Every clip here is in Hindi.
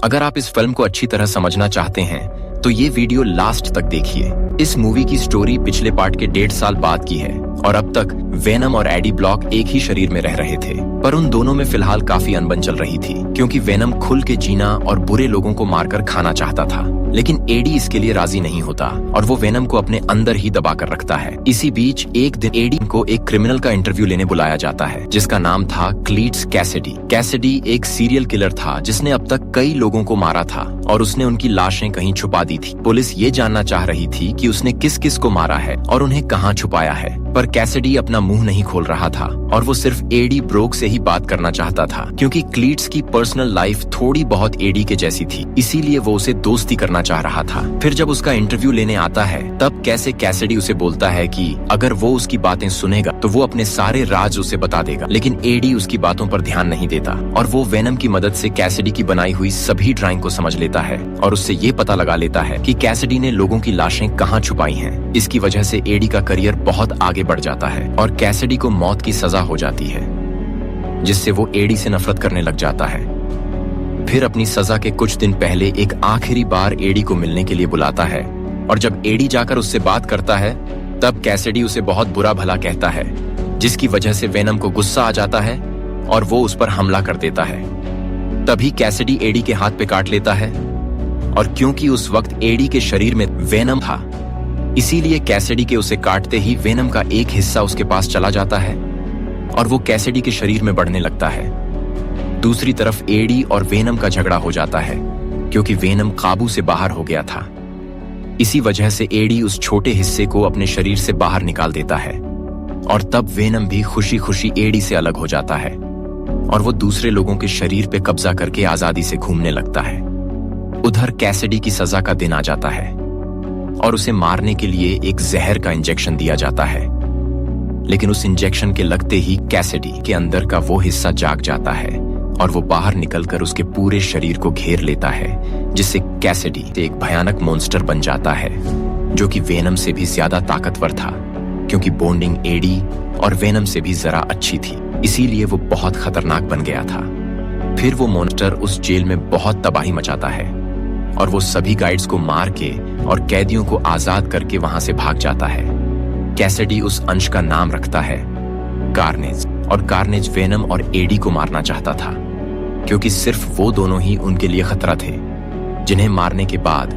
अगर आप इस फिल्म को अच्छी तरह समझना चाहते हैं तो ये वीडियो लास्ट तक देखिए। इस मूवी की स्टोरी पिछले पार्ट के 1.5 साल बाद की है और अब तक वेनम और एडी ब्लॉक एक ही शरीर में रह रहे थे, पर उन दोनों में फिलहाल काफी अनबन चल रही थी क्योंकि वेनम खुल के जीना और बुरे लोगों को मारकर खाना चाहता था, लेकिन एडी इसके लिए राजी नहीं होता और वो वेनम को अपने अंदर ही दबा कर रखता है। इसी बीच एक दिन एडी को एक क्रिमिनल का इंटरव्यू लेने बुलाया जाता है जिसका नाम था क्लीट्स कैसिडी। कैसिडी एक सीरियल किलर था जिसने अब तक कई लोगों को मारा था और उसने उनकी लाशें कहीं छुपा दी थी। पुलिस ये जानना चाह रही थी कि उसने किस किस को मारा है और उन्हें कहाँ छुपाया है, पर कैसिडी अपना मुंह नहीं खोल रहा था और वो सिर्फ एडी ब्रोक से ही बात करना चाहता था क्योंकि क्लीट्स की पर्सनल लाइफ थोड़ी बहुत एडी के जैसी थी, इसीलिए वो उसे दोस्ती करना चाह रहा था। फिर जब उसका इंटरव्यू लेने आता है तब कैसे कैसिडी उसे बोलता है कि अगर वो उसकी बातें सुनेगा तो वो अपने सारे राज उसे बता देगा, लेकिन एडी उसकी बातों पर ध्यान नहीं देता और वो वेनम की मदद से कैसिडी की बनाई हुई सभी ड्राइंग को समझ लेता है और उससे ये पता लगा लेता है कि कैसिडी ने लोगों की लाशें कहाँ छुपाई हैं। इसकी वजह से एडी का करियर बहुत आगे बढ़ जाता है और कैसिडी को मौत की सजा हो जाती है, जिससे वो एडी से नफरत करने लग जाता है। फिर अपनी सजा के कुछ दिन पहले एक आखिरी बार एडी को मिलने के लिए बुलाता है और जब एडी जाकर उससे बात करता है तब कैसिडी उसे बहुत बुरा भला कहता है, जिसकी वजह से वेनम को गुस्सा आ जाता है और वो उस पर हमला कर देता है। तभी कैसिडी एडी के हाथ पे काट लेता है और क्योंकि उस वक्त एडी के शरीर में वेनम था, इसीलिए कैसिडी के उसे काटते ही वेनम का एक हिस्सा उसके पास चला जाता है और वो कैसिडी के शरीर में बढ़ने लगता है। दूसरी तरफ एडी और वेनम का झगड़ा हो जाता है क्योंकि वेनम काबू से बाहर हो गया था। इसी वजह से एडी उस छोटे हिस्से को अपने शरीर से बाहर निकाल देता है और तब वेनम भी खुशी खुशी एडी से अलग हो जाता है और वो दूसरे लोगों के शरीर पे कब्जा करके आजादी से घूमने लगता है। उधर कैसिडी की सजा का दिन आ जाता है और उसे मारने के लिए एक जहर का इंजेक्शन दिया जाता है, लेकिन उस इंजेक्शन के लगते ही कैसिडी के अंदर का वो हिस्सा जाग जाता है और वो बाहर निकलकर उसके पूरे शरीर को घेर लेता है, जिससे कैसिडी एक भयानक मॉन्स्टर बन जाता है जो कि वेनम से भी ज्यादा ताकतवर था क्योंकि बॉन्डिंग एडी और वेनम से भी जरा अच्छी थी, इसीलिए वो बहुत खतरनाक बन गया था। फिर वो मॉन्स्टर उस जेल में बहुत तबाही मचाता है और वो सभी गाइड्स को मार के और कैदियों को आजाद करके वहां से भाग जाता है। कैसिडी उस अंश का नाम रखता है कार्नेज और कार्नेज वेनम और एडी को मारना चाहता था क्योंकि सिर्फ वो दोनों ही उनके लिए खतरा थे, जिन्हें मारने के बाद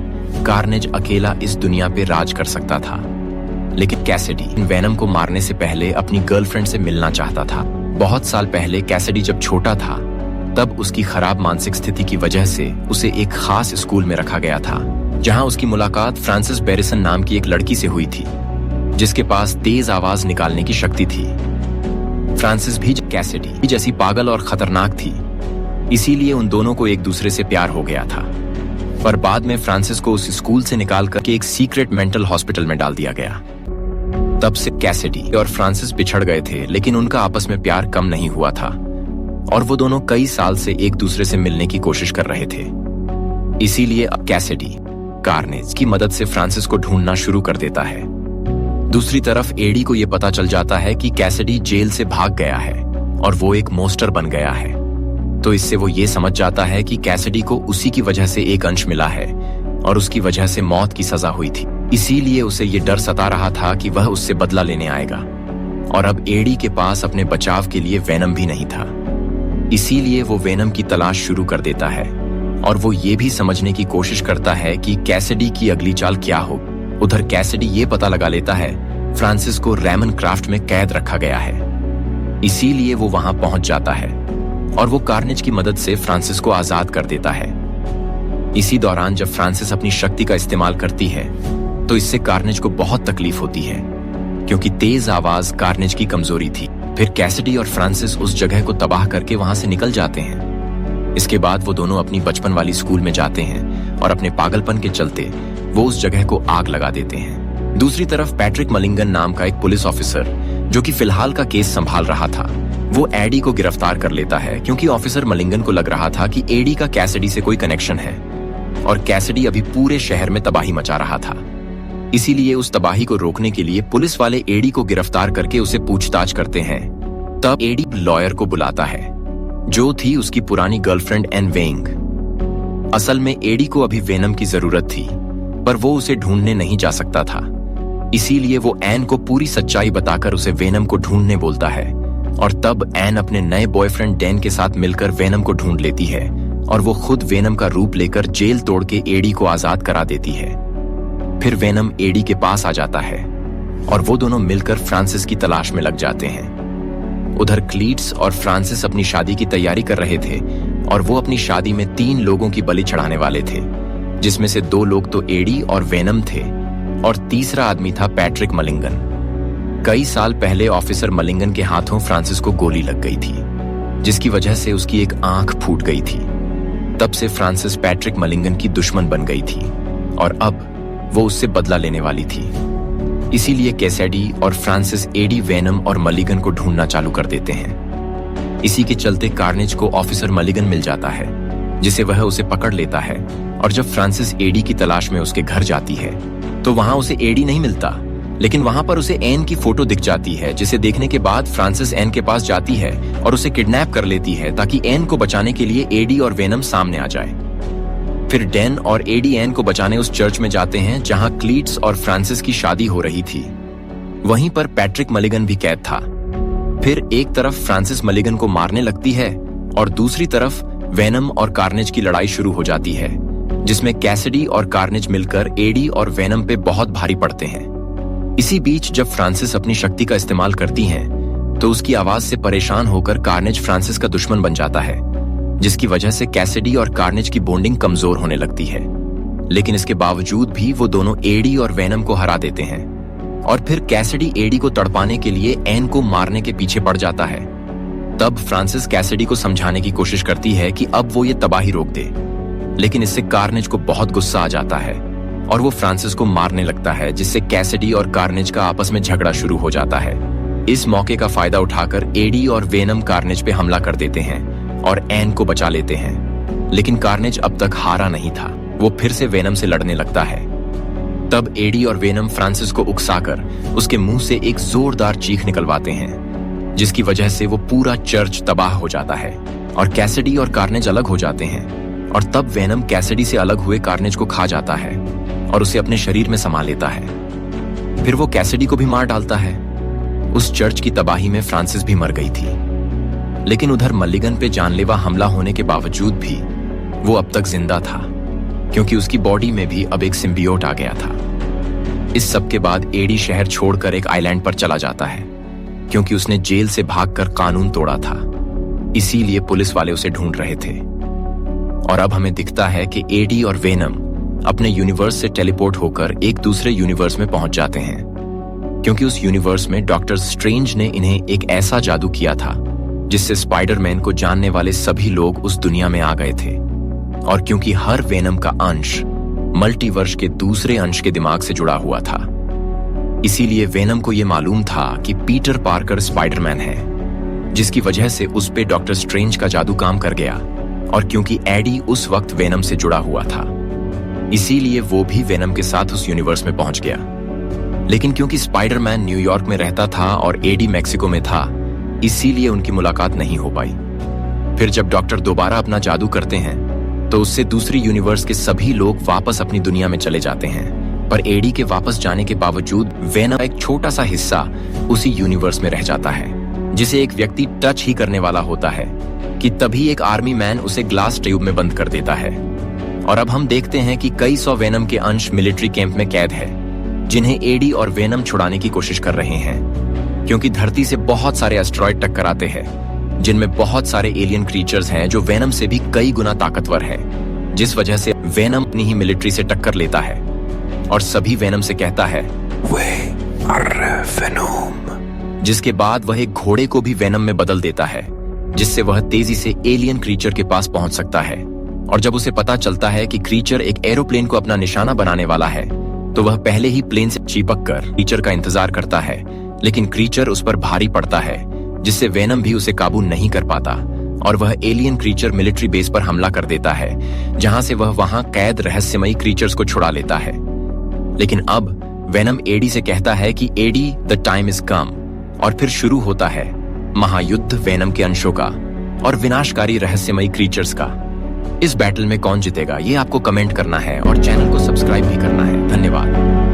कार्नेज अकेला इस दुनिया पे राज कर सकता था। लेकिन कैसिडी वेनम को मारने से पहले अपनी गर्लफ्रेंड से मिलना चाहता था। बहुत साल पहले कैसिडी जब छोटा था तब उसकी खराब मानसिक स्थिति की वजह से उसे एक खास स्कूल में रखा गया था जहां उसकी मुलाकात फ्रांसिस बेरिसन नाम की एक लड़की से हुई थी जिसके पास तेज आवाज निकालने की शक्ति थी। फ्रांसिस भी कैसिडी जैसी पागल और खतरनाक थी, इसीलिए उन दोनों को एक दूसरे से प्यार हो गया था, पर बाद में फ्रांसिस को उस स्कूल से निकाल कर एक सीक्रेट मेंटल हॉस्पिटल में डाल दिया गया। तब से कैसिडी और फ्रांसिस बिछड़ गए थे, लेकिन उनका आपस में प्यार कम नहीं हुआ था और वो दोनों कई साल से एक दूसरे से मिलने की कोशिश कर रहे थे। इसीलिए अब कैसिडी कार्नेज की मदद से फ्रांसिस को ढूंढना शुरू कर देता है। दूसरी तरफ एडी को यह पता चल जाता है कि कैसिडी जेल से भाग गया है और वो एक मॉन्स्टर बन गया है, तो इससे वो ये समझ जाता है कि कैसिडी को उसी की वजह से एक अंश मिला है और उसकी वजह से मौत की सजा हुई थी। इसीलिए उसे ये डर सता रहा था कि वह उससे बदला लेने आएगा और अब एडी के पास अपने बचाव के लिए वेनम भी नहीं था, इसीलिए वो वेनम की तलाश शुरू कर देता है और वो ये भी समझने की कोशिश करता है कि कैसिडी की अगली चाल क्या हो। उधर कैसिडी ये पता लगा लेता है फ्रांसिस को रैमन क्राफ्ट में कैद रखा गया है, इसीलिए वो वहां पहुंच जाता है और वो कार्नेज की मदद से फ्रांसिस को आजाद कर देता है। इसी दौरान जब फ्रांसिस अपनी शक्ति का इस्तेमाल करती है तो इससे कार्नेज को बहुत तकलीफ होती है क्योंकि तेज आवाज कार्नेज की कमजोरी थी। फिर कैसिडी और फ्रांसिस उस जगह को तबाह करके वहां से निकल जाते हैं। इसके बाद वो दोनों अपनी बचपन वाली स्कूल में जाते हैं और अपने पागलपन के चलते वो उस जगह को आग लगा देते हैं। दूसरी तरफ पैट्रिक मलिंगन नाम का एक पुलिस ऑफिसर जो कि फिलहाल का केस संभाल रहा था, वो एडी को गिरफ्तार कर लेता है क्योंकि ऑफिसर मलिंगन को लग रहा था कि एडी का कैसिडी से कोई कनेक्शन है और कैसिडी अभी पूरे शहर में तबाही मचा रहा था। इसीलिए उस तबाही को रोकने के लिए पुलिस वाले एडी को गिरफ्तार करके उसे पूछताछ करते हैं। तब एडी लॉयर को बुलाता है जो थी उसकी पुरानी गर्लफ्रेंड एन वेंग। असल में एडी को अभी वेनम की जरूरत थी, पर वो उसे ढूंढने नहीं जा सकता था। इसीलिए वो एन को पूरी सच्चाई बताकर उसे वेनम को ढूंढने बोलता है, और तब एन अपने नए बॉयफ्रेंड डैन के साथ मिलकर वेनम को ढूंढ लेती है, और वो खुद वेनम का रूप लेकर जेल तोड़ के एडी को आजाद करा देती है। फिर वेनम एडी के पास आ जाता है और वो दोनों मिलकर फ्रांसिस की तलाश में लग जाते हैं। उधर क्लीट्स और फ्रांसिस अपनी शादी की तैयारी कर रहे थे, और वो अपनी शादी में 3 लोगों की बलि चढ़ाने वाले थे, जिसमें से 2 लोग तो एडी और वेनम थे, और तीसरा आदमी था पैट्रिक मलिंगन। कई साल पहले ऑफिसर मलिंगन के हाथों फ्रांसिस को गोली लग गई थी, जिसकी वजह से उसकी एक आंख फूट गई थी। तब से फ्रांसिस पैट्रिक मलिंगन की दुश्मन बन गई थी, और अब वो उससे बदला लेने वाली थी। इसीलिए कैसेडी और फ्रांसिस एडी, वेनम और मलिगन को ढूंढना चालू कर देते हैं। इसी के चलते कार्नेज को ऑफिसर मलिगन मिल जाता है, जिसे वह उसे पकड़ लेता है, और जब फ्रांसिस एडी की तलाश में उसके घर जाती है तो वहां उसे एडी नहीं मिलता, लेकिन वहां पर उसे एन की फोटो दिख जाती है, जिसे देखने के बाद फ्रांसिस एन के पास जाती है और उसे किडनैप कर लेती है, ताकि एन को बचाने के लिए एडी और वेनम सामने आ जाए। फिर डैन और एडी एन को बचाने उस चर्च में जाते हैं जहां क्लीट्स और फ्रांसिस की शादी हो रही थी। वहीं पर पैट्रिक मलिगन भी कैद था। फिर एक तरफ फ्रांसिस मलिगन को मारने लगती है, और दूसरी तरफ वेनम और कार्नेज की लड़ाई शुरू हो जाती है, जिसमें कैसिडी और कार्नेज मिलकर एडी और वेनम पे बहुत भारी पड़ते हैं। इसी बीच जब फ्रांसिस अपनी शक्ति का इस्तेमाल करती हैं, तो उसकी आवाज से परेशान होकर कार्नेज फ्रांसिस का दुश्मन बन जाता है, जिसकी वजह से कैसिडी और कार्नेज की बॉन्डिंग कमजोर होने लगती है। लेकिन इसके बावजूद भी वो दोनों एडी और वेनम को हरा देते हैं, और फिर कैसिडी एडी को तड़पाने के लिए एन को मारने के पीछे पड़ जाता है। तब फ्रांसिस कैसिडी को समझाने की कोशिश करती है कि अब वो ये तबाही रोक दे, लेकिन इससे कार्नेज को बहुत गुस्सा आ जाता है और वो फ्रांसिस को मारने लगता है, जिससे कैसिडी और कार्नेज का आपस में झगड़ा शुरू हो जाता है। इस मौके का फायदा उठाकर एडी और वेनम कार्नेज पे हमला कर देते हैं और एन को बचा लेते हैं, लेकिन कार्नेज अब तक हारा नहीं था। वो फिर से वेनम से लड़ने लगता है। तब एडी और वेनम फ्रांसिस को उकसाकर उसके मुंह से एक जोरदार चीख निकलवाते हैं, जिसकी वजह से वो पूरा चर्च तबाह हो जाता है और कैसिडी और कार्नेज अलग हो जाते हैं। और तब वेनम कैसिडी से अलग हुए कार्नेज को खा जाता है और उसे अपने शरीर में समा लेता है। फिर वो कैसिडी को भी मार डालता है। उस चर्च की तबाही में फ्रांसिस भी मर गई थी, लेकिन उधर मलिगन पे जानलेवा हमला होने के बावजूद भी वो अब तक जिंदा था, क्योंकि उसकी बॉडी में भी अब एक सिम्बियोट आ गया था। इस सब के बाद एडी शहर छोड़कर एक आइलैंड पर चला जाता है, क्योंकि उसने जेल से भागकर कानून तोड़ा था। इसीलिए पुलिस वाले उसे ढूंढ रहे थे। और अब हमें दिखता है कि एडी और वेनम अपने यूनिवर्स से टेलीपोर्ट होकर एक दूसरे यूनिवर्स में पहुंच जाते हैं, क्योंकि उस यूनिवर्स में डॉक्टर स्ट्रेंज ने इन्हें एक ऐसा जादू किया था जिससे स्पाइडरमैन को जानने वाले सभी लोग उस दुनिया में आ गए थे। और क्योंकि हर वेनम का अंश मल्टीवर्स के दूसरे अंश के दिमाग से जुड़ा हुआ था, इसीलिए वेनम को यह मालूम था कि पीटर पार्कर स्पाइडरमैन है, जिसकी वजह से उस पे डॉक्टर स्ट्रेंज का जादू काम कर गया। और क्योंकि एडी उस वक्त वेनम से जुड़ा हुआ था, इसीलिए वो भी वेनम के साथ उस यूनिवर्स में पहुंच गया। लेकिन क्योंकि स्पाइडरमैन न्यूयॉर्क में रहता था और एडी मैक्सिको में था, इसीलिए उनकी मुलाकात नहीं हो पाई। फिर जब डॉक्टर दोबारा अपना जादू करते हैं, तो उससे दूसरी यूनिवर्स के सभी लोग वापस अपनी दुनिया में चले जाते हैं। पर एडी के वापस जाने के बावजूद वेनम एक छोटा सा हिस्सा उसी यूनिवर्स में रह जाता है, जिसे एक व्यक्ति टच ही करने वाला होता है कि तभी एक आर्मी मैन उसे ग्लास ट्यूब में बंद कर देता है। और अब हम देखते हैं कि कई सौ वेनम के अंश मिलिट्री कैंप में कैद है, जिन्हें एडी और वेनम छुड़ाने की कोशिश कर रहे हैं, क्योंकि धरती से बहुत सारे एस्टेरॉयड टक्कर आते हैं, जिनमें बहुत सारे एलियन क्रीचर्स हैं जो वेनम से भी कई गुना ताकतवर हैं, जिस वजह से वेनम अपनी ही मिलिट्री से टक्कर लेता है और सभी वेनम से कहता है वे आर वेनम, जिसके बाद वह एक घोड़े को भी वेनम में बदल देता है, जिससे वह तेजी से एलियन क्रीचर के पास पहुंच सकता है। और जब उसे पता चलता है कि क्रीचर एक एरोप्लेन को अपना निशाना बनाने वाला है, तो वह पहले ही प्लेन से चिपक कर क्रीचर का इंतजार करता है, लेकिन क्रीचर उस पर भारी पड़ता है, जिससे वेनम भी उसे काबू नहीं कर पाता और वह एलियन क्रीचर मिलिट्री बेस पर हमला कर देता है, जहां से वह वहां कैद रहस्यमयी क्रीचर्स को छुड़ा लेता है। लेकिन अब वेनम एडी से कहता है कि एडी द टाइम इज कम, और फिर शुरू होता है महायुद्ध वेनम के अंशों का और विनाशकारी रहस्यमयी क्रीचर्स का। इस बैटल में कौन जीतेगा ये आपको कमेंट करना है और चैनल को सब्सक्राइब भी करना है। धन्यवाद।